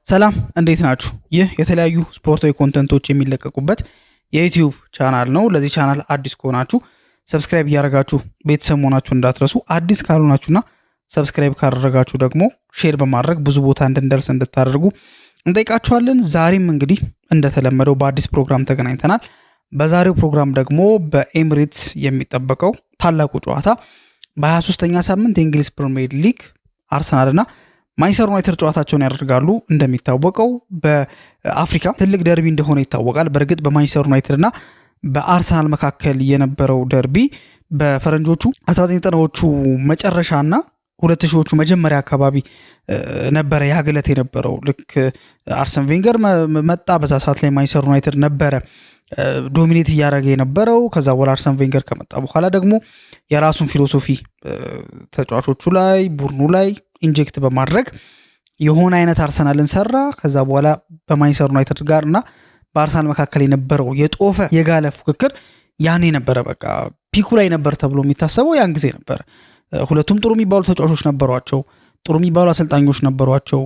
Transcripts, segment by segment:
ሰላም እንዴት ናችሁ? ይህ የተለያዩ ስፖርታዊ ኮንተንቶች የሚለቀቁበት የዩቲዩብ ቻናል ነው። ለዚህ ቻናል አዲስ ከሆናችሁ ሰብስክራይብ እያደረጋችሁ ቤተሰብ መሆናችሁ እንዳትረሱ። አዲስ ካልሆናችሁና ሰብስክራይብ ካደረጋችሁ ደግሞ ሼር በማድረግ ብዙ ቦታ እንድንደርስ እንድታደርጉ እንጠይቃችኋለን። ዛሬም እንግዲህ እንደተለመደው በአዲስ ፕሮግራም ተገናኝተናል። በዛሬው ፕሮግራም ደግሞ በኤሚሬትስ የሚጠበቀው ታላቁ ጨዋታ በ23ኛ ሳምንት የእንግሊዝ ፕሪሚየር ሊግ አርሰናልና ማንቸስተር ዩናይትድ ጨዋታቸውን ያደርጋሉ። እንደሚታወቀው በአፍሪካ ትልቅ ደርቢ እንደሆነ ይታወቃል። በእርግጥ በማንቸስተር ዩናይትድና በአርሰናል መካከል የነበረው ደርቢ በፈረንጆቹ 1990ዎቹ መጨረሻና 2000ዎቹ መጀመሪያ አካባቢ ነበረ ያገለት የነበረው። ልክ አርሰን ቬንገር መጣ፣ በዛ ሰዓት ላይ ማንቸስተር ዩናይትድ ነበረ ዶሚኔት እያደረገ የነበረው። ከዛ በኋላ አርሰን ቬንገር ከመጣ በኋላ ደግሞ የራሱን ፊሎሶፊ ተጫዋቾቹ ላይ ቡድኑ ላይ ኢንጀክት በማድረግ የሆነ አይነት አርሰናልን ሰራ። ከዛ በኋላ በማንቸስተር ዩናይትድ ጋር እና በአርሰናል መካከል የነበረው የጦፈ የጋለ ፉክክር ያኔ ነበረ። በቃ ፒኩ ላይ ነበር ተብሎ የሚታሰበው ያን ጊዜ ነበረ። ሁለቱም ጥሩ የሚባሉ ተጫዋቾች ነበሯቸው፣ ጥሩ የሚባሉ አሰልጣኞች ነበሯቸው።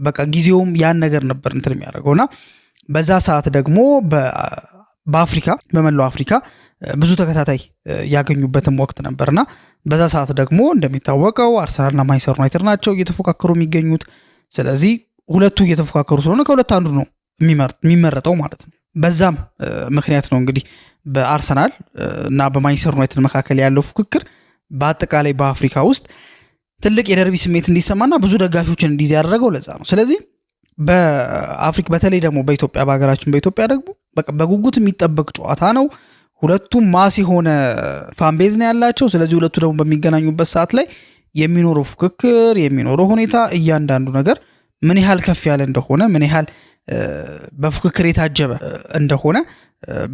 በቃ ጊዜውም ያን ነገር ነበር እንትን የሚያደርገውና በዛ ሰዓት ደግሞ በአፍሪካ በመላው አፍሪካ ብዙ ተከታታይ ያገኙበትም ወቅት ነበርና በዛ ሰዓት ደግሞ እንደሚታወቀው አርሰናልና ማንቸስተር ዩናይትድ ናቸው እየተፎካከሩ የሚገኙት። ስለዚህ ሁለቱ እየተፎካከሩ ስለሆነ ከሁለት አንዱ ነው የሚመረጠው ማለት ነው። በዛም ምክንያት ነው እንግዲህ በአርሰናል እና በማንቸስተር ዩናይትድ መካከል ያለው ፉክክር በአጠቃላይ በአፍሪካ ውስጥ ትልቅ የደርቢ ስሜት እንዲሰማና ብዙ ደጋፊዎችን እንዲይዝ ያደረገው ለዛ ነው። ስለዚህ በአፍሪካ በተለይ ደግሞ በኢትዮጵያ በሀገራችን በኢትዮጵያ ደግሞ በጉጉት የሚጠበቅ ጨዋታ ነው። ሁለቱም ማስ የሆነ ፋንቤዝ ነው ያላቸው። ስለዚህ ሁለቱ ደግሞ በሚገናኙበት ሰዓት ላይ የሚኖረው ፉክክር የሚኖረው ሁኔታ እያንዳንዱ ነገር ምን ያህል ከፍ ያለ እንደሆነ ምን ያህል በፉክክር የታጀበ እንደሆነ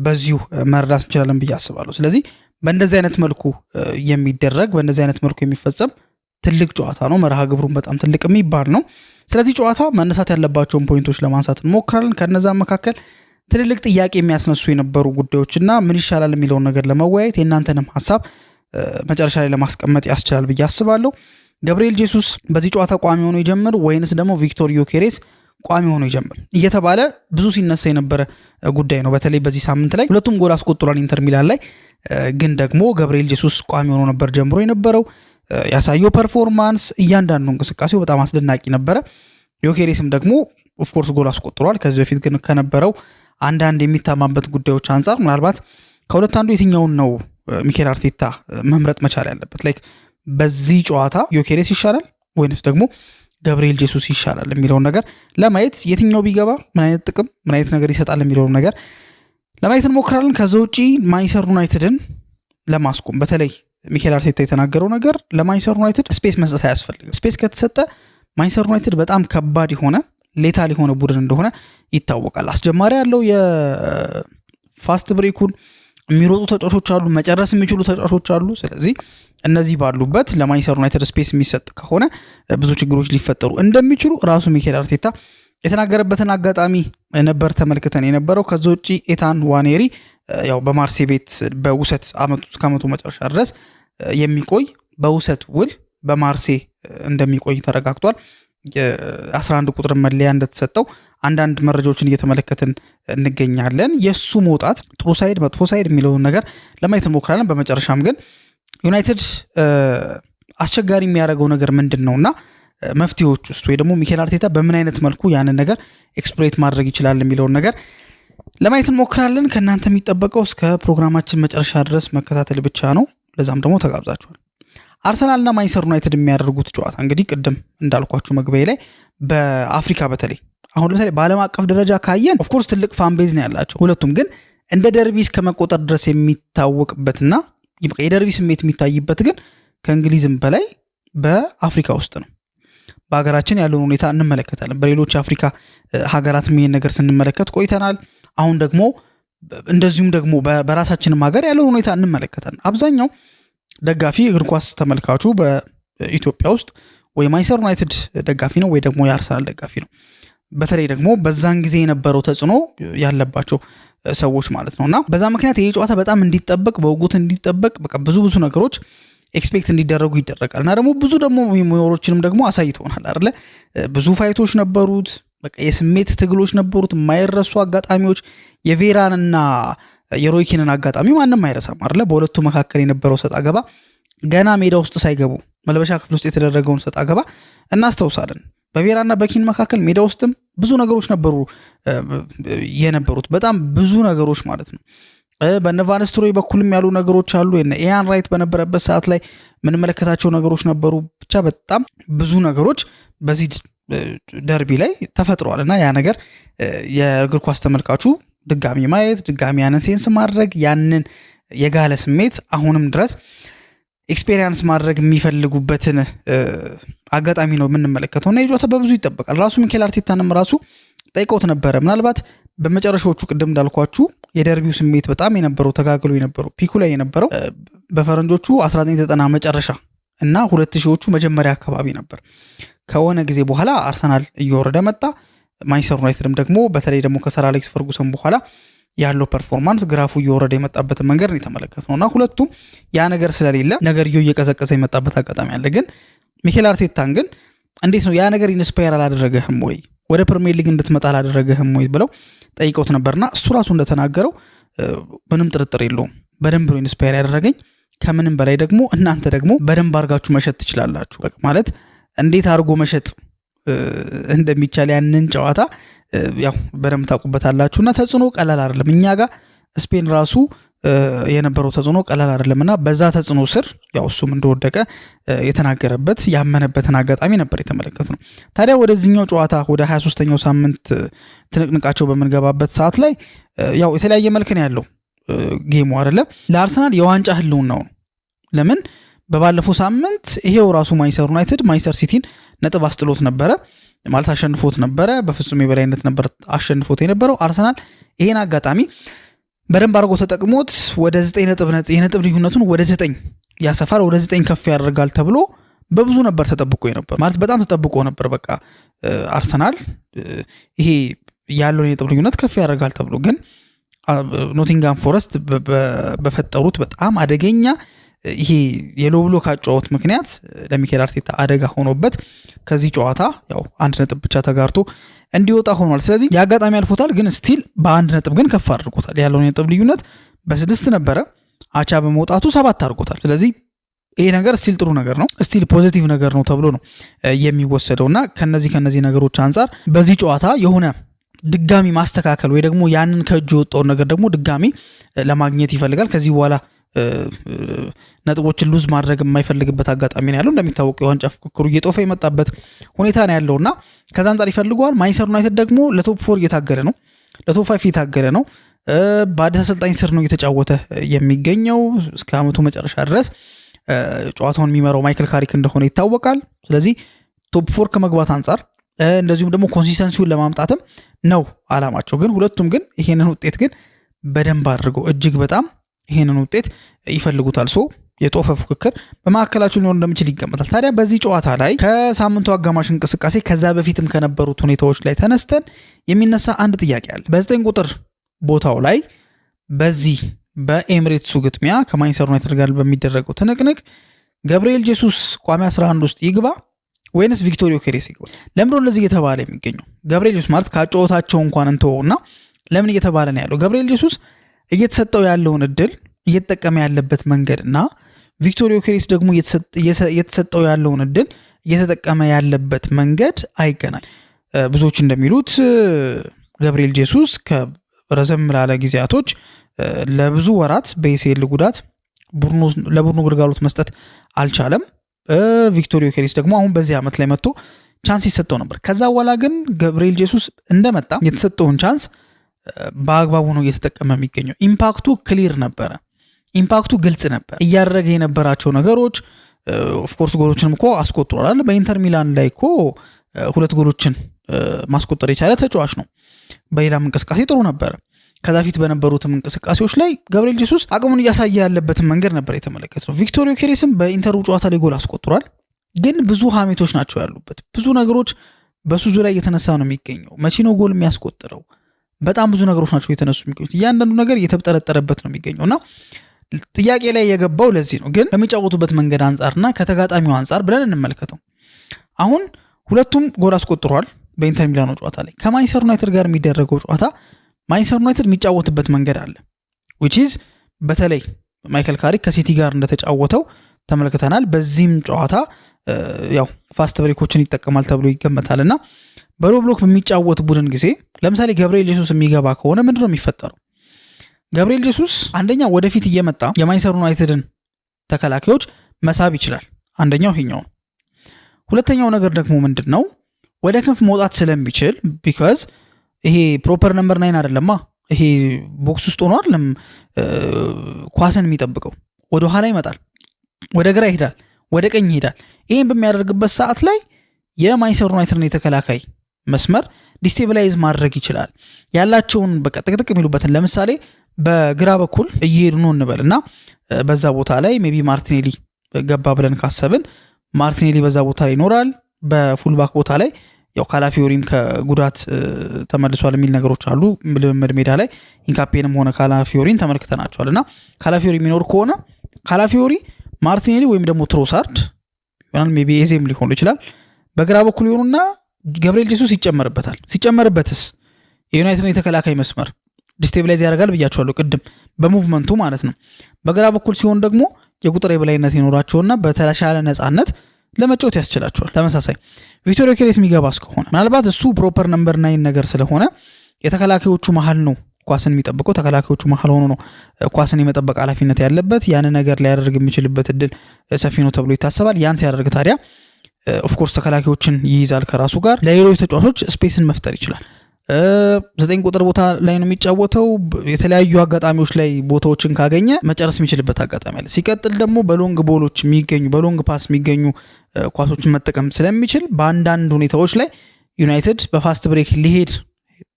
በዚሁ መረዳት እንችላለን ብዬ አስባለሁ። ስለዚህ በእንደዚህ አይነት መልኩ የሚደረግ በእንደዚህ አይነት መልኩ የሚፈጸም ትልቅ ጨዋታ ነው። መርሃ ግብሩን በጣም ትልቅ የሚባል ነው። ስለዚህ ጨዋታ መነሳት ያለባቸውን ፖይንቶች ለማንሳት እንሞክራለን። ከነዛ መካከል ትልልቅ ጥያቄ የሚያስነሱ የነበሩ ጉዳዮችና ምን ይሻላል የሚለውን ነገር ለመወያየት የእናንተንም ሀሳብ መጨረሻ ላይ ለማስቀመጥ ያስችላል ብዬ አስባለሁ። ገብርኤል ጄሱስ በዚህ ጨዋታ ቋሚ ሆኖ ይጀምር ወይንስ ደግሞ ቪክቶር ዮኬሬስ ቋሚ ሆኖ ይጀምር እየተባለ ብዙ ሲነሳ የነበረ ጉዳይ ነው። በተለይ በዚህ ሳምንት ላይ ሁለቱም ጎል አስቆጥሯል ኢንተር ሚላን ላይ። ግን ደግሞ ገብርኤል ጄሱስ ቋሚ ሆኖ ነበር ጀምሮ የነበረው። ያሳየው ፐርፎርማንስ እያንዳንዱ እንቅስቃሴው በጣም አስደናቂ ነበረ። ዮኬሬስም ደግሞ ኦፍኮርስ ጎል አስቆጥሯል። ከዚህ በፊት ግን ከነበረው አንዳንድ የሚታማበት ጉዳዮች አንጻር ምናልባት ከሁለት አንዱ የትኛውን ነው ሚኬል አርቴታ መምረጥ መቻል ያለበት? ላይክ በዚህ ጨዋታ ዮኬሬስ ይሻላል ወይንስ ደግሞ ገብርኤል ጄሱስ ይሻላል የሚለውን ነገር ለማየት የትኛው ቢገባ ምን አይነት ጥቅም ምን አይነት ነገር ይሰጣል የሚለውን ነገር ለማየት እንሞክራለን። ከዛ ውጪ ማንቸስተር ዩናይትድን ለማስቆም በተለይ ሚኬል አርቴታ የተናገረው ነገር ለማንቸስተር ዩናይትድ ስፔስ መስጠት አያስፈልግም። ስፔስ ከተሰጠ ማንቸስተር ዩናይትድ በጣም ከባድ የሆነ ሌታል የሆነ ቡድን እንደሆነ ይታወቃል። አስጀማሪ ያለው የፋስት ብሬኩን የሚሮጡ ተጫዋቾች አሉ፣ መጨረስ የሚችሉ ተጫዋቾች አሉ። ስለዚህ እነዚህ ባሉበት ለማንቸስተር ዩናይትድ ስፔስ የሚሰጥ ከሆነ ብዙ ችግሮች ሊፈጠሩ እንደሚችሉ ራሱ ሚኬል አርቴታ የተናገረበትን አጋጣሚ ነበር ተመልክተን የነበረው። ከዛ ውጪ ኤታን ዋኔሪ ያው በማርሴ ቤት በውሰት ከዓመቱ መጨረሻ ድረስ የሚቆይ በውሰት ውል በማርሴ እንደሚቆይ ተረጋግጧል። 11 ቁጥር መለያ እንደተሰጠው አንዳንድ መረጃዎችን እየተመለከትን እንገኛለን። የሱ መውጣት ጥሩ ሳይድ መጥፎ ሳይድ የሚለውን ነገር ለማየት እንሞክራለን። በመጨረሻም ግን ዩናይትድ አስቸጋሪ የሚያደርገው ነገር ምንድን ነውና መፍትሄዎች ውስጥ ወይ ደግሞ ሚኬል አርቴታ በምን አይነት መልኩ ያንን ነገር ኤክስፕሎይት ማድረግ ይችላል የሚለውን ነገር ለማየት እንሞክራለን። ከእናንተ የሚጠበቀው እስከ ፕሮግራማችን መጨረሻ ድረስ መከታተል ብቻ ነው። ለዛም ደግሞ ተጋብዛችኋል። አርሰናልና ማንቸስተር ዩናይትድ የሚያደርጉት ጨዋታ እንግዲህ ቅድም እንዳልኳችሁ መግቢያ ላይ በአፍሪካ በተለይ አሁን ለምሳሌ በዓለም አቀፍ ደረጃ ካየን ኦፍኮርስ ትልቅ ፋን ቤዝ ነው ያላቸው ሁለቱም። ግን እንደ ደርቢ እስከ መቆጠር ድረስ የሚታወቅበትና የደርቢ ስሜት የሚታይበት ግን ከእንግሊዝም በላይ በአፍሪካ ውስጥ ነው። በሀገራችን ያለውን ሁኔታ እንመለከታለን። በሌሎች የአፍሪካ ሀገራትም ይሄን ነገር ስንመለከት ቆይተናል። አሁን ደግሞ እንደዚሁም ደግሞ በራሳችንም ሀገር ያለውን ሁኔታ እንመለከታለን። አብዛኛው ደጋፊ እግር ኳስ ተመልካቹ በኢትዮጵያ ውስጥ ወይ ማንቸስተር ዩናይትድ ደጋፊ ነው ወይ ደግሞ የአርሰናል ደጋፊ ነው። በተለይ ደግሞ በዛን ጊዜ የነበረው ተጽዕኖ ያለባቸው ሰዎች ማለት ነውና በዛ ምክንያት ይሄ ጨዋታ በጣም እንዲጠበቅ በውጉት እንዲጠበቅ በቃ ብዙ ነገሮች ኤክስፔክት እንዲደረጉ ይደረጋል። እና ደግሞ ብዙ ደግሞ ሜሞሪዎችንም ደግሞ አሳይተውናል አይደለ? ብዙ ፋይቶች ነበሩት፣ በቃ የስሜት ትግሎች ነበሩት፣ የማይረሱ አጋጣሚዎች። የቬራንና የሮይኪንን አጋጣሚ ማንም አይረሳም አይደለ? በሁለቱ መካከል የነበረው ሰጥ አገባ ገና ሜዳ ውስጥ ሳይገቡ መልበሻ ክፍል ውስጥ የተደረገውን ሰጥ አገባ እናስታውሳለን። በቬራና በኪን መካከል ሜዳ ውስጥም ብዙ ነገሮች ነበሩ የነበሩት፣ በጣም ብዙ ነገሮች ማለት ነው። በነ ቫን ኒስተልሮይ በኩልም ያሉ ነገሮች አሉ። ኢያን ራይት በነበረበት ሰዓት ላይ የምንመለከታቸው ነገሮች ነበሩ። ብቻ በጣም ብዙ ነገሮች በዚህ ደርቢ ላይ ተፈጥሯል እና ያ ነገር የእግር ኳስ ተመልካቹ ድጋሚ ማየት፣ ድጋሚ ያንን ሴንስ ማድረግ፣ ያንን የጋለ ስሜት አሁንም ድረስ ኤክስፔሪንስ ማድረግ የሚፈልጉበትን አጋጣሚ ነው የምንመለከተው እና የጨዋታ በብዙ ይጠበቃል። ራሱ ሚኬል አርቴታንም ራሱ ጠይቀውት ነበረ። ምናልባት በመጨረሻዎቹ ቅድም እንዳልኳችሁ የደርቢው ስሜት በጣም የነበረው ተጋግሎ የነበረው ፒኩ ላይ የነበረው በፈረንጆቹ 1990 መጨረሻ እና 2000ዎቹ መጀመሪያ አካባቢ ነበር። ከሆነ ጊዜ በኋላ አርሰናል እየወረደ መጣ። ማንቸስተር ዩናይትድም ደግሞ በተለይ ደግሞ ከሰር አሌክስ ፈርጉሰን በኋላ ያለው ፐርፎርማንስ ግራፉ እየወረደ የመጣበትን መንገድ ነው የተመለከትነው እና ሁለቱም ያ ነገር ስለሌለ ነገርየው እየቀዘቀዘ የመጣበት አጋጣሚ አለ። ግን ሚኬል አርቴታን ግን እንዴት ነው ያ ነገር ኢንስፓየር አላደረገህም ወይ ወደ ፕሪሚየር ሊግ እንድትመጣ አላደረገህም ወይ ብለው ጠይቀውት ነበርና እሱ ራሱ እንደተናገረው ምንም ጥርጥር የለውም በደንብ ነው ኢንስፓየር ያደረገኝ። ከምንም በላይ ደግሞ እናንተ ደግሞ በደንብ አድርጋችሁ መሸጥ ትችላላችሁ። በቃ ማለት እንዴት አድርጎ መሸጥ እንደሚቻል ያንን ጨዋታ ያው በደንብ ታውቁበታላችሁና ተጽዕኖ ቀላል አይደለም። እኛ ጋር ስፔን ራሱ የነበረው ተጽዕኖ ቀላል አይደለምና በዛ ተጽዕኖ ስር ያው እሱም እንደወደቀ የተናገረበት ያመነበትን አጋጣሚ ነበር የተመለከትነው። ታዲያ ወደዚህኛው ጨዋታ ወደ 23ኛው ሳምንት ትንቅንቃቸው በምንገባበት ሰዓት ላይ ያው የተለያየ መልክ ነው ያለው ጌሙ አይደለም። ለአርሰናል የዋንጫ ህልውናው ነው። ለምን በባለፈው ሳምንት ይሄው ራሱ ማንቸስተር ዩናይትድ ማንቸስተር ሲቲን ነጥብ አስጥሎት ነበረ ማለት አሸንፎት ነበረ። በፍጹም የበላይነት ነበር አሸንፎት የነበረው። አርሰናል ይሄን አጋጣሚ በደንብ አድርጎ ተጠቅሞት ወደ 9 የነጥብ ልዩነቱን ወደ 9 ያሰፋል፣ ወደ 9 ከፍ ያደርጋል ተብሎ በብዙ ነበር ተጠብቆ ነበር ማለት በጣም ተጠብቆ ነበር። በቃ አርሰናል ይሄ ያለውን የነጥብ ልዩነት ከፍ ያደርጋል ተብሎ ግን ኖቲንጋም ፎረስት በፈጠሩት በጣም አደገኛ ይሄ የሎ ብሎክ አጨዋወት ምክንያት ለሚኬል አርቴታ አደጋ ሆኖበት ከዚህ ጨዋታ ያው 1 ነጥብ ብቻ ተጋርቶ እንዲወጣ ሆኗል። ስለዚህ የአጋጣሚ አልፎታል፣ ግን ስቲል በ1 ነጥብ ግን ከፍ አድርጎታል። ያለውን የነጥብ ልዩነት በ6 ነበረ አቻ በመውጣቱ 7 አድርጎታል። ስለዚህ ይሄ ነገር ስቲል ጥሩ ነገር ነው፣ ስቲል ፖዚቲቭ ነገር ነው ተብሎ ነው የሚወሰደውና ከነዚህ ነገሮች አንጻር በዚህ ጨዋታ የሆነ ድጋሚ ማስተካከል ወይ ደግሞ ያንን ከእጁ የወጣውን ነገር ደግሞ ድጋሚ ለማግኘት ይፈልጋል። ከዚህ በኋላ ነጥቦችን ሉዝ ማድረግ የማይፈልግበት አጋጣሚ ነው ያለው። እንደሚታወቀው የዋንጫ ፍክክሩ እየጦፈ የመጣበት ሁኔታ ነው ያለውና ከዛ አንጻር ይፈልገዋል። ማንቸስተር ዩናይትድ ደግሞ ለቶፕ 4 እየታገለ ነው፣ ለቶፕ 5 እየታገለ ነው። በአዲስ አሰልጣኝ ስር ነው እየተጫወተ የሚገኘው እስከ ዓመቱ መጨረሻ ድረስ ጨዋታውን የሚመራው ማይክል ካሪክ እንደሆነ ይታወቃል። ስለዚህ ቶፕ 4 ከመግባት አንጻር እንደዚሁም ደግሞ ኮንሲስተንሲውን ለማምጣትም ነው አላማቸው። ግን ሁለቱም ግን ይሄንን ውጤት ግን በደንብ አድርገው እጅግ በጣም ይሄንን ውጤት ይፈልጉታል። ሶ የጦፈ ፉክክር በማዕከላቸው ሊኖር እንደሚችል ይገመታል። ታዲያ በዚህ ጨዋታ ላይ ከሳምንቱ አጋማሽ እንቅስቃሴ ከዛ በፊትም ከነበሩት ሁኔታዎች ላይ ተነስተን የሚነሳ አንድ ጥያቄ አለ። በ9 ቁጥር ቦታው ላይ በዚህ በኤምሬትሱ ግጥሚያ ከማንቸስተር ዩናይትድ ጋር በሚደረገው ትንቅንቅ ገብርኤል ጄሱስ ቋሚ 11 ውስጥ ይግባ ወይንስ ቪክቶሪዮ ኬሬስ ይግባ? ለምን እንደዚህ እየተባለ የሚገኘው? ገብርኤል ጄሱስ ማለት ካጨዋታቸው እንኳን እንተውና ለምን እየተባለ ነው ያለው? ገብርኤል ጄሱስ እየተሰጠው ያለውን እድል እየተጠቀመ ያለበት መንገድና ቪክቶሪዮ ኬሬስ ደግሞ እየተሰጠው ያለውን እድል እየተጠቀመ ያለበት መንገድ አይገናኝ። ብዙዎች እንደሚሉት ገብርኤል ጄሱስ ከረዘም ላለ ጊዜያቶች ለብዙ ወራት በኤሲኤል ጉዳት ለቡድኑ ግልጋሎት መስጠት አልቻለም። ቪክቶሪዮ ኬሬስ ደግሞ አሁን በዚህ ዓመት ላይ መጥቶ ቻንስ ይሰጠው ነበር። ከዛ በኋላ ግን ገብርኤል ጄሱስ እንደመጣ የተሰጠውን ቻንስ በአግባቡ ነው እየተጠቀመ የሚገኘው። ኢምፓክቱ ክሊር ነበረ፣ ኢምፓክቱ ግልጽ ነበር። እያደረገ የነበራቸው ነገሮች ኦፍኮርስ ጎሎችንም እኮ አስቆጥሯል። በኢንተር ሚላን ላይ እኮ 2 ጎሎችን ማስቆጠር የቻለ ተጫዋች ነው። በሌላም እንቅስቃሴ ጥሩ ነበረ። ከዛ ፊት በነበሩትም እንቅስቃሴዎች ላይ ገብርኤል ጄሱስ አቅሙን እያሳየ ያለበትን መንገድ ነበር የተመለከተው። ቪክቶሪዮ ኬሬስም በኢንተሩ ጨዋታ ላይ ጎል አስቆጥሯል። ግን ብዙ ሀሜቶች ናቸው ያሉበት፣ ብዙ ነገሮች በሱ ዙሪያ እየተነሳ ነው የሚገኘው። መቼ ነው ጎል የሚያስቆጥረው? በጣም ብዙ ነገሮች ናቸው የተነሱ የሚገኙት። እያንዳንዱ ነገር እየተጠረጠረበት ነው የሚገኘው እና ጥያቄ ላይ የገባው ለዚህ ነው። ግን ከሚጫወቱበት መንገድ አንጻርና ከተጋጣሚው አንጻር ብለን እንመልከተው። አሁን ሁለቱም ጎል አስቆጥሯል በኢንተር ሚላኑ ጨዋታ ላይ። ከማንቸስተር ዩናይትድ ጋር የሚደረገው ጨዋታ ማንቸስተር ዩናይትድ የሚጫወትበት መንገድ አለ which is በተለይ ማይከል ካሪክ ከሲቲ ጋር እንደተጫወተው ተመልክተናል። በዚህም ጨዋታ ያው ፋስት ብሬኮችን ይጠቀማል ተብሎ ይገመታልና በሎ ብሎክ በሚጫወት ቡድን ጊዜ ለምሳሌ ገብርኤል ጄሱስ የሚገባ ከሆነ ምንድነው የሚፈጠረው? ገብርኤል ጄሱስ አንደኛ ወደፊት እየመጣ የማንቸስተር ዩናይትድን ተከላካዮች መሳብ ይችላል። አንደኛው ይሄኛው። ሁለተኛው ነገር ደግሞ ምንድነው ወደ ክንፍ መውጣት ስለሚችል ቢካዝ ይሄ ፕሮፐር ነምበር 9 አይደለማ። ይሄ ቦክስ ውስጥ ሆኖ አይደለም ኳስን የሚጠብቀው። ወደ ኋላ ይመጣል፣ ወደ ግራ ይሄዳል፣ ወደ ቀኝ ይሄዳል። ይሄን በሚያደርግበት ሰዓት ላይ የማንቸስተር ዩናይትድን የተከላካይ መስመር ዲስቴብላይዝ ማድረግ ይችላል። ያላቸውን በቃ ጥቅጥቅ የሚሉበትን ለምሳሌ በግራ በኩል እየሄዱ ነው እንበልና በዛ ቦታ ላይ ሜቢ ማርቲኔሊ ገባ ብለን ካሰብን ማርቲኔሊ በዛ ቦታ ላይ ይኖራል። በፉልባክ ቦታ ላይ ያው ካላፊዮሪም ከጉዳት ተመልሷል የሚል ነገሮች አሉ። ልምምድ ሜዳ ላይ ኢንካፔንም ሆነ ካላፊዮሪን ተመልክተናቸዋልና ካላፊዮሪ የሚኖር ከሆነ ካላፊዮሪ ማርቲኔሊ ወይም ደግሞ ትሮሳርድ ይሆናል። ሜቢ ኤዜም ሊሆን ይችላል። በግራ በኩል ይሆኑና ገብርኤል ጄሱስ ይጨመርበታል። ሲጨመርበትስ የዩናይትድ የተከላካይ መስመር ዲስቴብላይዝ ያደርጋል ብያቸዋለሁ ቅድም በሙቭመንቱ ማለት ነው። በግራ በኩል ሲሆን ደግሞ የቁጥር የበላይነት ይኖራቸውና በተሻለ ነፃነት ለመጫወት ያስችላቸዋል። ተመሳሳይ ቪክቶር ዮኬሬስ የሚገባ እስከሆነ ምናልባት እሱ ፕሮፐር ነምበር 9 ነገር ስለሆነ የተከላካዮቹ መሃል ነው ኳስን የሚጠብቀው። ተከላካዮቹ መሃል ሆኖ ነው ኳስን የመጠበቅ ኃላፊነት ያለበት። ያን ነገር ሊያደርግ የሚችልበት እድል ሰፊ ነው ተብሎ ይታሰባል። ያን ሲያደርግ ታዲያ ኦፍኮርስ ተከላካዮችን ይይዛል ከራሱ ጋር። ለሌሎች ተጫዋቾች ስፔስን መፍጠር ይችላል። 9 ቁጥር ቦታ ላይ ነው የሚጫወተው። የተለያዩ አጋጣሚዎች ላይ ቦታዎችን ካገኘ መጨረስ የሚችልበት አጋጣሚ አለ። ሲቀጥል ደግሞ በሎንግ ቦሎች የሚገኙ በሎንግ ፓስ የሚገኙ ኳሶችን መጠቀም ስለሚችል በአንዳንድ ሁኔታዎች ላይ ዩናይትድ በፋስት ብሬክ ሊሄድ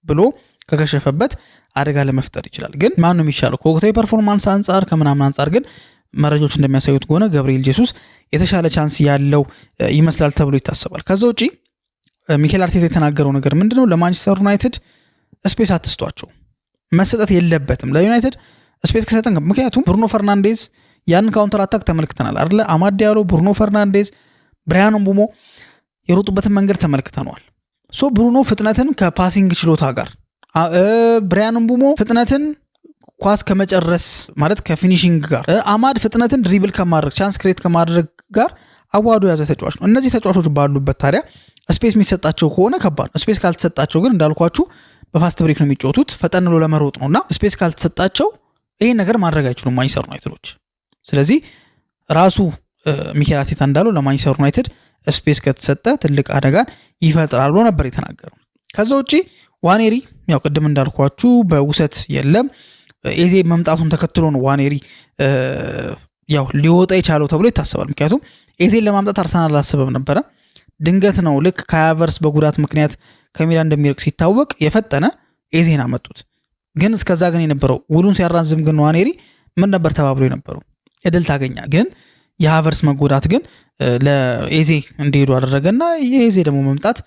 ብሎ ከከሸፈበት አደጋ ለመፍጠር ይችላል። ግን ማን ነው የሚሻለው? ከወቅታዊ ፐርፎርማንስ አንጻር ከምናምን አንጻር ግን መረጃዎች እንደሚያሳዩት ከሆነ ገብርኤል ጄሱስ የተሻለ ቻንስ ያለው ይመስላል ተብሎ ይታሰባል። ከዛ ውጪ ሚኬል አርቴታ የተናገረው ነገር ምንድነው? ለማንቸስተር ዩናይትድ ስፔስ አትስጧቸው፣ መሰጠት የለበትም ለዩናይትድ ስፔስ ከሰጠን። ምክንያቱም ብሩኖ ፈርናንዴዝ ያን ካውንተር አታክ ተመልክተናል አይደለ? አማድ ዲያሎ፣ ብሩኖ ፈርናንዴዝ፣ ብራያን ምቡሞ የሮጡበትን መንገድ ተመልክተናል። ሶ ብሩኖ ፍጥነትን ከፓሲንግ ችሎታ ጋር፣ ብራያን ምቡሞ ፍጥነትን ኳስ ከመጨረስ ማለት ከፊኒሺንግ ጋር፣ አማድ ፍጥነትን ድሪብል ከማድረግ ቻንስ ክሬት ከማድረግ ጋር አዋዶ ያዘ ተጫዋች ነው። እነዚህ ተጫዋቾች ባሉበት ታዲያ ስፔስ የሚሰጣቸው ከሆነ ከባድ ነው። ስፔስ ካልተሰጣቸው ግን እንዳልኳችሁ በፋስት ብሬክ ነው የሚጫወቱት፣ ፈጠን ብሎ ለመሮጥ ነውና ስፔስ ካልተሰጣቸው ይሄን ነገር ማድረግ አይችሉም ማንቸስተር ዩናይትዶች። ስለዚህ ራሱ ሚኬል አርቴታ እንዳለው ለማንቸስተር ዩናይትድ ስፔስ ከተሰጠ ትልቅ አደጋን ይፈጥራል ብሎ ነበር የተናገረው። ከዛ ውጪ ዋኔሪ ያው ቅድም እንዳልኳችሁ በውሰት የለም። ኤዜ መምጣቱን ተከትሎ ነው ዋኔሪ ያው ሊወጣ የቻለው ተብሎ ይታሰባል። ምክንያቱም ኤዜን ለማምጣት አርሰናል አላሰበም ነበረ። ድንገት ነው ልክ ከሃቨርስ በጉዳት ምክንያት ከሜዳ እንደሚርቅ ሲታወቅ የፈጠነ ኤዜን አመጡት። ግን እስከዛ ግን የነበረው ውሉን ሲያራዝም ግን ዋኔሪ ምን ነበር ተባብሎ የነበረው እድል ታገኛል። ግን የሃቨርስ መጎዳት ግን ለኤዜ እንዲሄዱ አደረገና የኤዜ ደግሞ መምጣት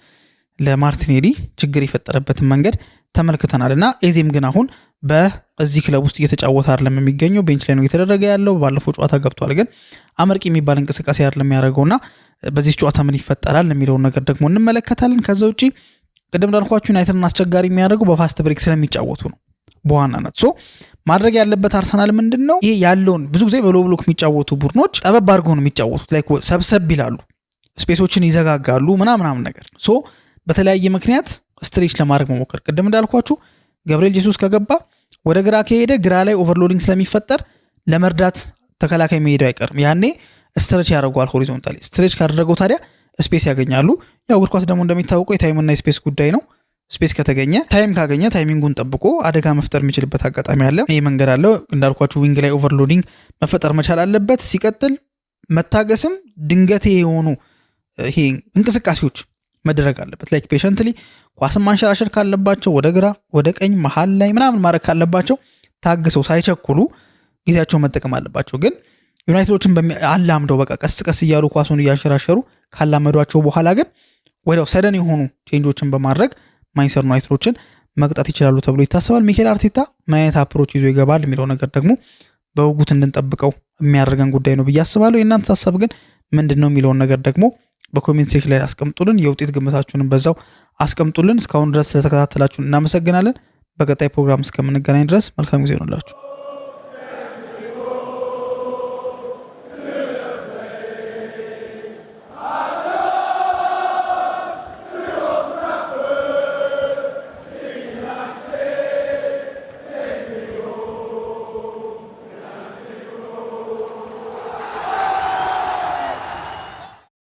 ለማርቲኔሊ ችግር የፈጠረበትን መንገድ ተመልክተናልና ኤዜም ግን አሁን በዚህ ክለብ ውስጥ እየተጫወተ አይደለም የሚገኘው፣ ቤንች ላይ ነው እየተደረገ ያለው። ባለፈው ጨዋታ ገብቷል፣ ግን አመርቂ የሚባል እንቅስቃሴ አይደለም ያደረገውና በዚህ ጨዋታ ምን ይፈጠራል የሚለውን ነገር ደግሞ እንመለከታለን። ከዛ ውጪ ቅድም እንዳልኳችሁ ዩናይትድን አስቸጋሪ የሚያደርገው በፋስት ብሬክ ስለሚጫወቱ ነው በዋናነት። ሶ ማድረግ ያለበት አርሰናል ምንድነው ይሄ ያለውን ብዙ ጊዜ በሎ ብሎክ የሚጫወቱ ቡድኖች ጠበብ አድርገው ነው የሚጫወቱት፣ ላይክ ሰብሰብ ይላሉ፣ ስፔሶችን ይዘጋጋሉ ምናምን ነገር። ሶ በተለያየ ምክንያት ስትሬች ለማድረግ መሞከር። ቅድም እንዳልኳችሁ ገብርኤል ጄሱስ ከገባ ወደ ግራ ከሄደ ግራ ላይ ኦቨርሎዲንግ ስለሚፈጠር ለመርዳት ተከላካይ መሄዱ አይቀርም። ያኔ ስትሬች ያደርገዋል ሆሪዞንታሊ። ስትሬች ካደረገው ታዲያ ስፔስ ያገኛሉ። ያው እግር ኳስ ደግሞ እንደሚታወቀው የታይምና የስፔስ ጉዳይ ነው። ስፔስ ከተገኘ ታይም ካገኘ ታይሚንጉን ጠብቆ አደጋ መፍጠር የሚችልበት አጋጣሚ አለ። ይህ መንገድ አለው እንዳልኳችሁ። ዊንግ ላይ ኦቨርሎዲንግ መፈጠር መቻል አለበት። ሲቀጥል መታገስም ድንገቴ የሆኑ ይሄ እንቅስቃሴዎች መደረግ አለበት። ላይክ ፔሸንትሊ ኳስን ማንሸራሸር ካለባቸው ወደ ግራ ወደ ቀኝ መሃል ላይ ምናምን ማድረግ ካለባቸው ታግሰው ሳይቸኩሉ ጊዜያቸውን መጠቀም አለባቸው። ግን ዩናይትዶችን አላምደው በቃ ቀስ ቀስ እያሉ ኳሱን እያንሸራሸሩ ካላመዷቸው በኋላ ግን ወዲያው ሰደን የሆኑ ቼንጆችን በማድረግ ማንቸስተር ዩናይትዶችን መቅጣት ይችላሉ ተብሎ ይታሰባል። ሚኬል አርቴታ ምን አይነት አፕሮች ይዞ ይገባል የሚለው ነገር ደግሞ በውጉት እንድንጠብቀው የሚያደርገን ጉዳይ ነው ብዬ አስባለሁ። የእናንተ ሀሳብ ግን ምንድነው የሚለውን ነገር ደግሞ በኮሜንት ሴክሽን ላይ አስቀምጡልን። የውጤት ግምታችሁንም በዛው አስቀምጡልን። እስካሁን ድረስ ስለተከታተላችሁን እናመሰግናለን። በቀጣይ ፕሮግራም እስከምንገናኝ ድረስ መልካም ጊዜ ይሁንላችሁ።